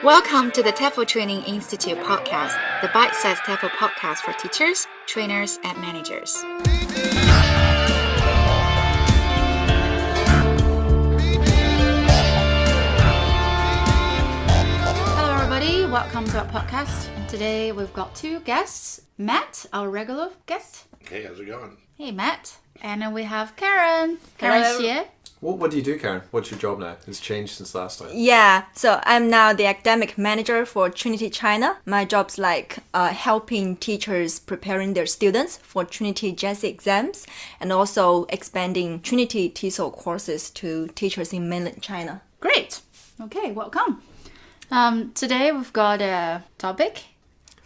Welcome to the TEFL Training Institute podcast, the bite-sized TEFL podcast for teachers, trainers, and managers. Hello, everybody. Welcome to our podcast. Today, we've got two guests. Matt, our regular guest. Hey, how's it going? Hey, Matt. And then we have Karin. Karin's here. What do you do, Karin? What's your job now? It's changed since last time. Yeah, so I'm now the academic manager for Trinity China. My job's like helping teachers preparing their students for Trinity JASI exams and also expanding Trinity TESOL courses to teachers in mainland China. Great. Okay, welcome. Today we've got a topic.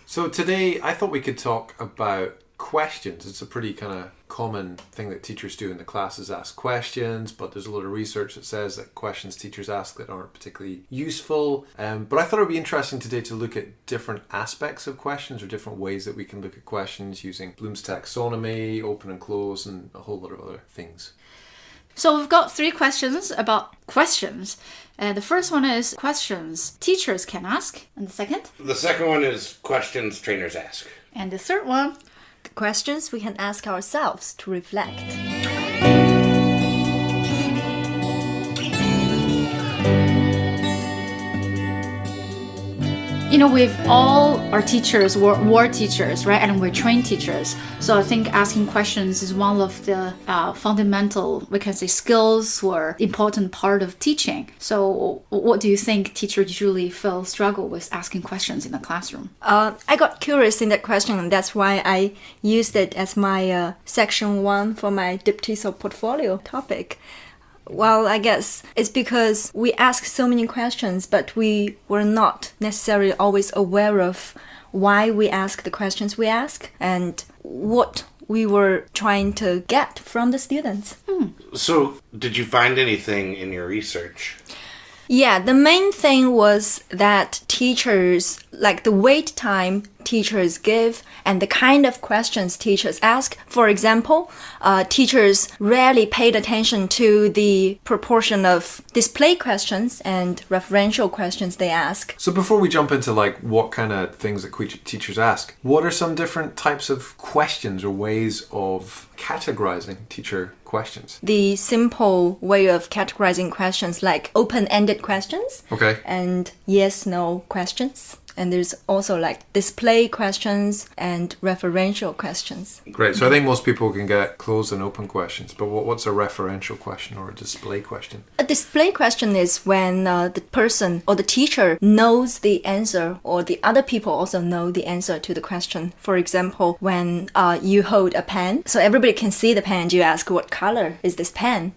So today I thought we could talk about questions. It's a pretty kind of common thing that teachers do in the classes, ask questions, but there's a lot of research that says that questions teachers ask that aren't particularly useful. But I thought it would be interesting today to look at different aspects of questions or different ways that we can look at questions using Bloom's taxonomy, open and close, and a whole lot of other things. So we've got three questions about questions. The first one is questions teachers can ask. And the second? The second one is questions trainers ask. And the third one? The questions we can ask ourselves to reflect. You know, we've all are teachers, we're teachers, right? And we're trained teachers. So I think asking questions is one of the fundamental, we can say, skills or important part of teaching. So what do you think teachers usually struggle with asking questions in the classroom? I got curious in that question, and that's why I used it as my section 1 for my Deep TESOL portfolio topic. Well, I guess it's because we ask so many questions, but we were not necessarily always aware of why we ask the questions we ask and what we were trying to get from the students. So, did you find anything in your research? Yeah, the main thing was that teachers, like the wait time teachers give and the kind of questions teachers ask. For example, teachers rarely paid attention to the proportion of display questions and referential questions they ask. So before we jump into like what kind of things that teachers ask, what are some different types of questions or ways of categorizing teacher questions? The simple way of categorizing questions like open-ended questions and yes-no questions. And there's also like display questions and referential questions. Great. So I think most people can get closed and open questions. But what's a referential question or a display question? A display question is when the person or the teacher knows the answer or the other people also know the answer to the question. For example, when you hold a pen, so everybody can see the pen, you ask what color is this pen?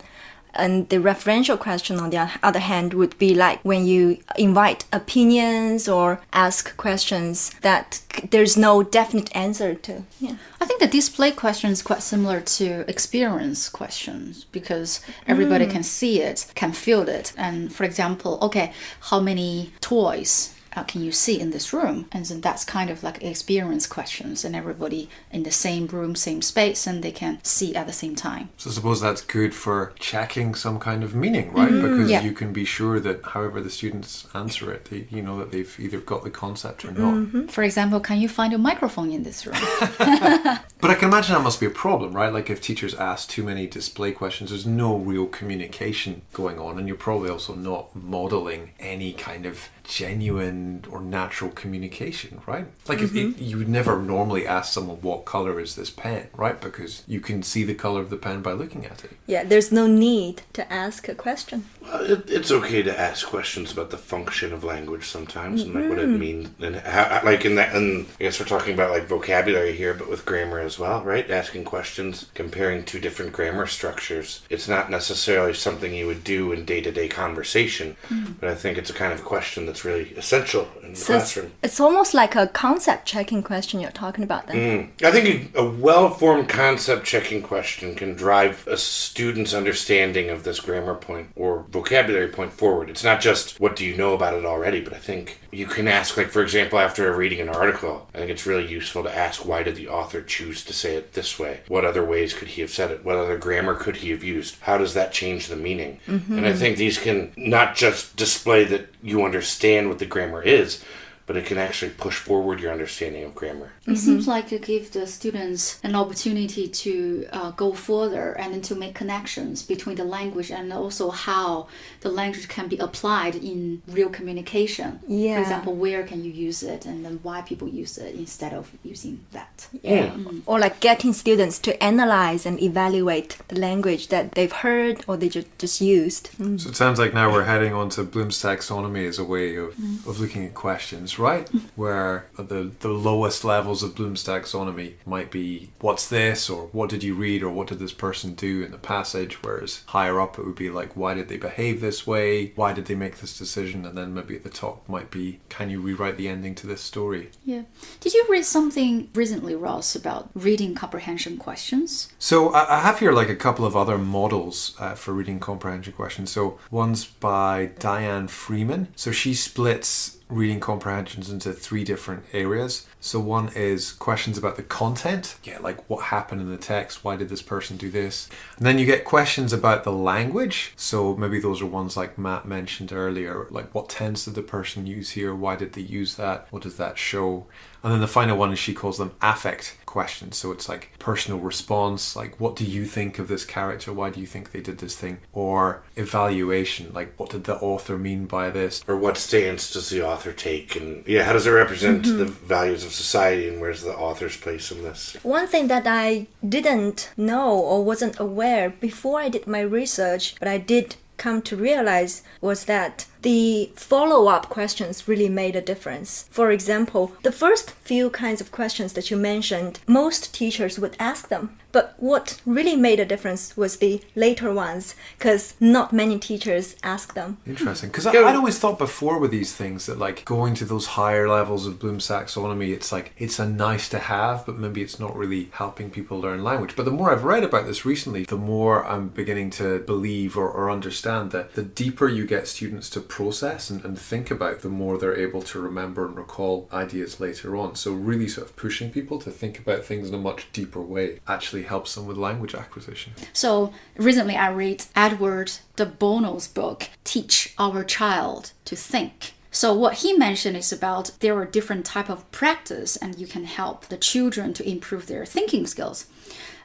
And the referential question, on the other hand, would be like when you invite opinions or ask questions that there's no definite answer to. Yeah. I think the display question is quite similar to experience questions because everybody can see it, can feel it. And for example, okay, how many toys can you see in this room? And then that's kind of like experience questions and everybody in the same room, same space, and they can see at the same time. So I suppose that's good for checking some kind of meaning, right? Because you can be sure that however the students answer it, you know that they've either got the concept or not. For example, can you find a microphone in this room? But I can imagine that must be a problem, right? Like if teachers ask too many display questions, there's no real communication going on, and you're probably also not modeling any kind of genuine or natural communication, right? Like you would never normally ask someone what color is this pen, right? Because you can see the color of the pen by looking at it. Yeah, there's no need to ask a question. It's okay to ask questions about the function of language sometimes and like what it means and how, like in that. And I guess we're talking about like vocabulary here, but with grammar as well, right? Asking questions, comparing two different grammar structures. It's not necessarily something you would do in day-to-day conversation, but I think it's a kind of question that's really essential in the classroom. It's almost like a concept checking question you're talking about then. I think a well-formed concept checking question can drive a student's understanding of this grammar point or vocabulary point forward. It's not just what do you know about it already, but I think you can ask, like for example, after reading an article, I think it's really useful to ask why did the author choose to say it this way? What other ways could he have said it? What other grammar could he have used? How does that change the meaning? And I think these can not just display that you understand what the grammar is, but it can actually push forward your understanding of grammar. It seems like to give the students an opportunity to go further and then to make connections between the language and also how the language can be applied in real communication. Yeah. For example, where can you use it and then why people use it instead of using that. Yeah. Or like getting students to analyze and evaluate the language that they've heard or they just used. So it sounds like now we're heading on to Bloom's taxonomy as a way of looking at questions, right? Where the lowest levels of Bloom's taxonomy might be, what's this, or what did you read, or what did this person do in the passage, whereas higher up it would be like, why did they behave this way, why did they make this decision, and then maybe at the top might be, can you rewrite the ending to this story? Yeah. Did you read something recently, Ross, about reading comprehension questions? So I have here like a couple of other models for reading comprehension questions. So one's by Diane Freeman. So she splits reading comprehensions into 3 different areas. So one is questions about the content, like what happened in the text, why did this person do this? And then you get questions about the language. So maybe those are ones like Matt mentioned earlier, like what tense did the person use here, why did they use that, what does that show? And then the final one is she calls them affect questions. So it's like personal response, like what do you think of this character? Why do you think they did this thing? Or evaluation, like what did the author mean by this? Or what stance does the author take? And how does it represent the values of society, and where's the author's place in this? One thing that I didn't know or wasn't aware before I did my research, but I did come to realize, was that the follow-up questions really made a difference. For example, the first few kinds of questions that you mentioned, most teachers would ask them. But what really made a difference was the later ones, because not many teachers ask them. Interesting, because I'd always thought before with these things that like going to those higher levels of Bloom's taxonomy, it's like it's a nice to have, but maybe it's not really helping people learn language. But the more I've read about this recently, the more I'm beginning to believe or understand that the deeper you get students to process and think about, the more they're able to remember and recall ideas later on. So really sort of pushing people to think about things in a much deeper way actually helps them with language acquisition. So recently I read Edward de Bono's book, Teach Our Child to Think. So what he mentioned is about there are different type of practice and you can help the children to improve their thinking skills.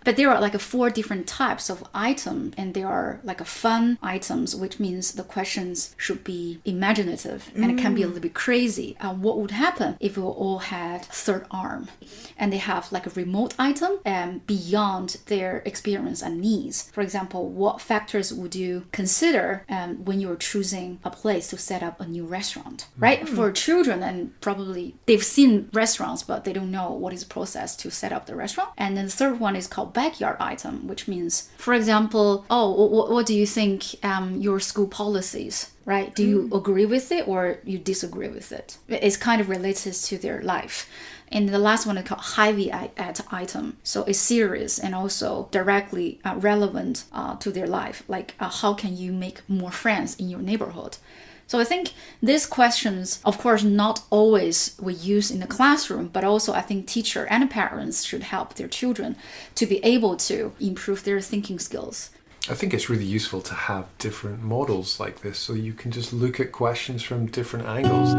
But there are like 4 different types of item, and there are like fun items, which means the questions should be imaginative and it can be a little bit crazy. What would happen if we all had third arm and they have like a remote item beyond their experience and needs? For example, what factors would you consider when you're choosing a place to set up a new restaurant, right? For children, and probably they've seen restaurants, but they don't know what is the process to set up the restaurant. And then the third one is called backyard item, which means, for example, what do you think your school policies, right? Do you agree with it or you disagree with it? It's kind of related to their life. And the last one is called heavy item. So it's serious and also directly relevant to their life. Like how can you make more friends in your neighborhood? So I think these questions, of course, not always we use in the classroom, but also I think teacher and parents should help their children to be able to improve their thinking skills. I think it's really useful to have different models like this so you can just look at questions from different angles.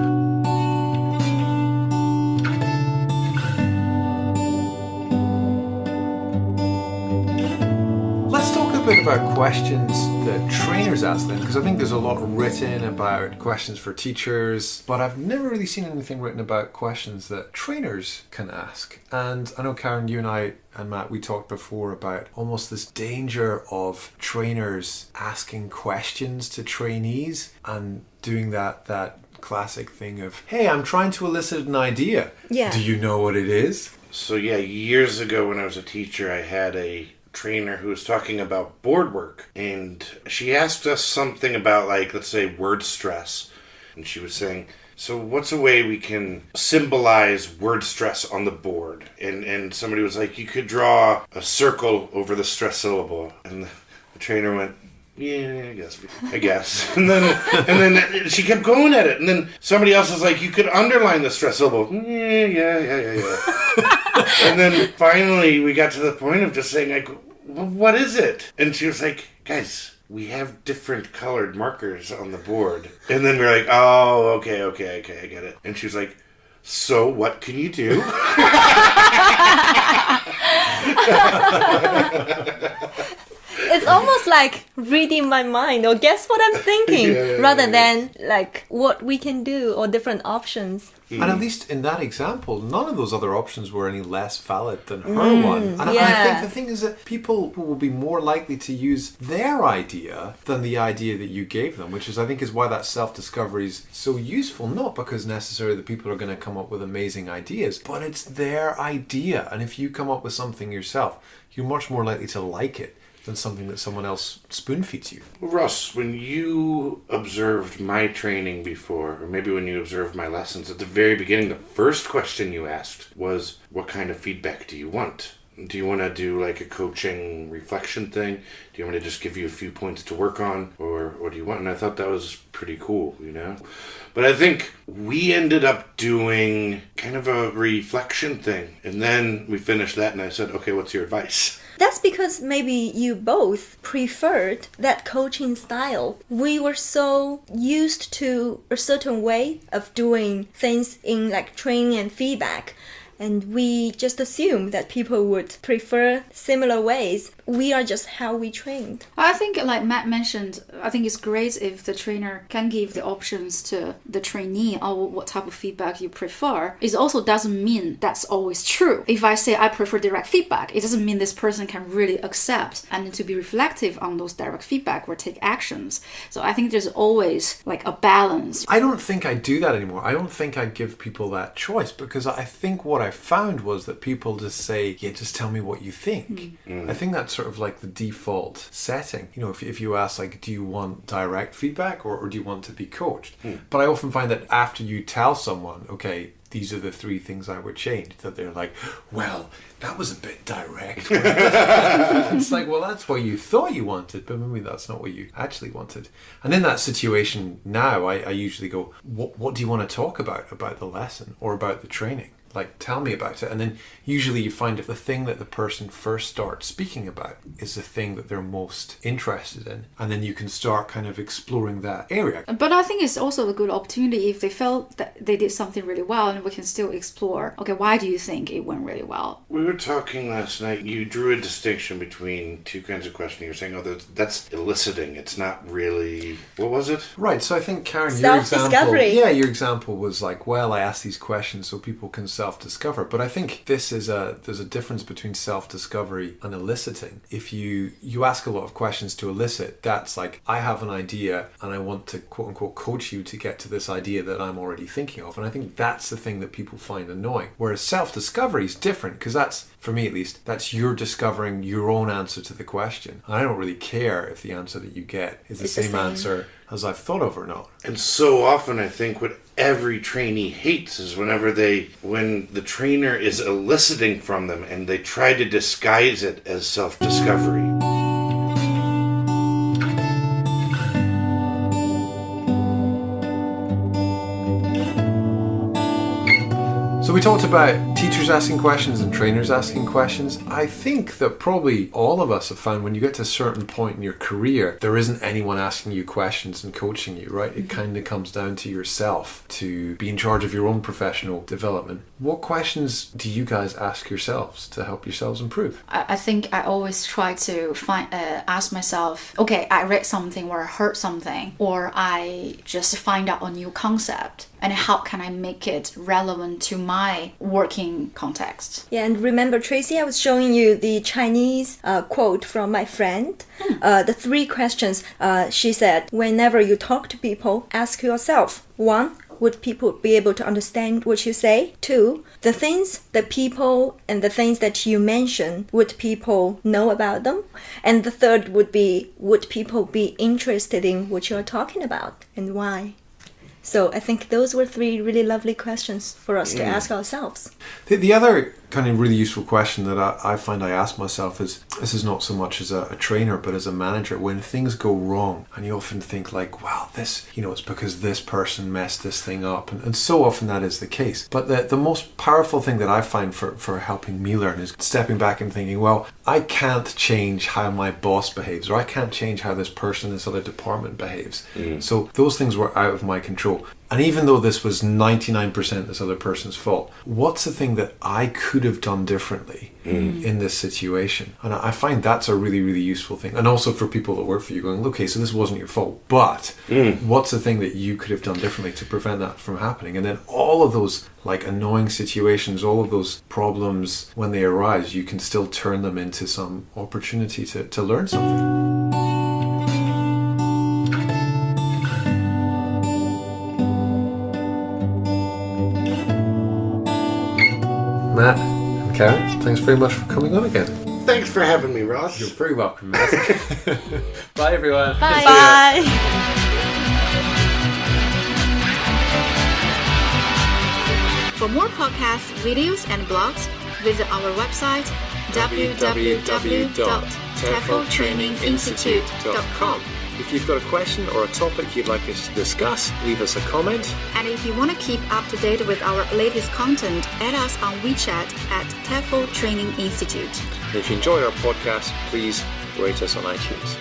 A bit about questions that trainers ask them, because I think there's a lot written about questions for teachers, but I've never really seen anything written about questions that trainers can ask. And I know, Karin, you and I and Matt, we talked before about almost this danger of trainers asking questions to trainees and doing that classic thing of, hey, I'm trying to elicit an idea. Yeah. Do you know what it is? So years ago when I was a teacher, I had a trainer who was talking about board work, and she asked us something about, like, let's say word stress, and she was saying, so what's a way we can symbolize word stress on the board? And somebody was like, you could draw a circle over the stress syllable, and the trainer went, yeah, I guess. And then she kept going at it. And then somebody else was like, you could underline the stress syllable. Yeah. And then finally we got to the point of just saying, like, what is it? And she was like, guys, we have different colored markers on the board. And then we're like, oh, okay, I get it. And she was like, so what can you do? It's almost like reading my mind or guess what I'm thinking rather than like what we can do or different options. And at least in that example, none of those other options were any less valid than her one. And I think the thing is that people will be more likely to use their idea than the idea that you gave them, which is, I think, is why that self-discovery is so useful. Not because necessarily the people are going to come up with amazing ideas, but it's their idea. And if you come up with something yourself, you're much more likely to like it than something that someone else spoon feeds you. Russ, when you observed my training before, or maybe when you observed my lessons, at the very beginning, the first question you asked was, what kind of feedback do you want? Do you want to do like a coaching reflection thing? Do you want me to just give you a few points to work on? Or what do you want? And I thought that was pretty cool, you know? But I think we ended up doing kind of a reflection thing. And then we finished that and I said, okay, what's your advice? That's because maybe you both preferred that coaching style. We were so used to a certain way of doing things in like training and feedback. And we just assumed that people would prefer similar ways. We are just how we trained. I think, like Matt mentioned, I think it's great if the trainer can give the options to the trainee on what type of feedback you prefer. It also doesn't mean that's always true. If I say I prefer direct feedback, it doesn't mean this person can really accept and to be reflective on those direct feedback or take actions. So I think there's always like a balance. I don't think I do that anymore. I don't think I give people that choice, because I think what I found was that people just say, yeah, just tell me what you think. I think that's sort of like the default setting. You know, if you ask, like, do you want direct feedback or do you want to be coached? But I often find that after you tell someone, okay, these are the 3 things I would change, that they're like, well, that was a bit direct. It's like, well, that's what you thought you wanted, but maybe that's not what you actually wanted. And in that situation now, I usually go, what do you want to talk about the lesson or about the training? Like, tell me about it. And then usually you find if the thing that the person first starts speaking about is the thing that they're most interested in, and then you can start kind of exploring that area. But I think it's also a good opportunity if they felt that they did something really well, and we can still explore, okay, why do you think it went really well? We were talking last night, you drew a distinction between 2 kinds of questioning. You're saying, oh, that's eliciting. It's not really, what was it? Right, so I think, Karin, your example was like, well, I asked these questions so people can self-discover. But I think there's a difference between self-discovery and eliciting. If you ask a lot of questions to elicit, that's like, I have an idea and I want to quote-unquote coach you to get to this idea that I'm already thinking of. And I think that's the thing that people find annoying. Whereas self-discovery is different, because that's, for me at least, that's you're discovering your own answer to the question. And I don't really care if the answer that you get is the same answer as I've thought of or not. And so often I think what every trainee hates is when the trainer is eliciting from them and they try to disguise it as self-discovery. So we talked about teachers asking questions and trainers asking questions. I think that probably all of us have found when you get to a certain point in your career, there isn't anyone asking you questions and coaching you, right? It kind of comes down to yourself to be in charge of your own professional development. What questions do you guys ask yourselves to help yourselves improve? I think I always try to ask myself, okay, I read something or I heard something, or I just find out a new concept, and how can I make it relevant to my working context? Yeah, and remember, Tracy, I was showing you the Chinese quote from my friend. The 3 questions, she said, whenever you talk to people, ask yourself, 1, would people be able to understand what you say? 2, the things, the people, and the things that you mention, would people know about them? And the 3rd would be, would people be interested in what you're talking about, and why? So I think those were 3 really lovely questions for us to ask ourselves. The other kind of really useful question that I find I ask myself is, this is not so much as a trainer, but as a manager, when things go wrong, and you often think like, wow, this, it's because this person messed this thing up. And so often that is the case. But the most powerful thing that I find for helping me learn is stepping back and thinking, well, I can't change how my boss behaves, or I can't change how this person in this other department behaves. So those things were out of my control. And even though this was 99% this other person's fault, what's the thing that I could have done differently in this situation? And I find that's a really, really useful thing. And also for people that work for you going, okay, so this wasn't your fault, but what's the thing that you could have done differently to prevent that from happening? And then all of those like annoying situations, all of those problems, when they arise, you can still turn them into some opportunity to learn something. Matt and Karin, thanks very much for coming on again. Thanks for having me, Ross. You're very welcome, Matt. Bye, everyone. Bye. Bye. For more podcasts, videos, and blogs, visit our website www.tefotraininginstitute.com. If you've got a question or a topic you'd like us to discuss, leave us a comment. And if you want to keep up to date with our latest content, add us on WeChat at Tefo Training Institute. And if you enjoyed our podcast, please rate us on iTunes.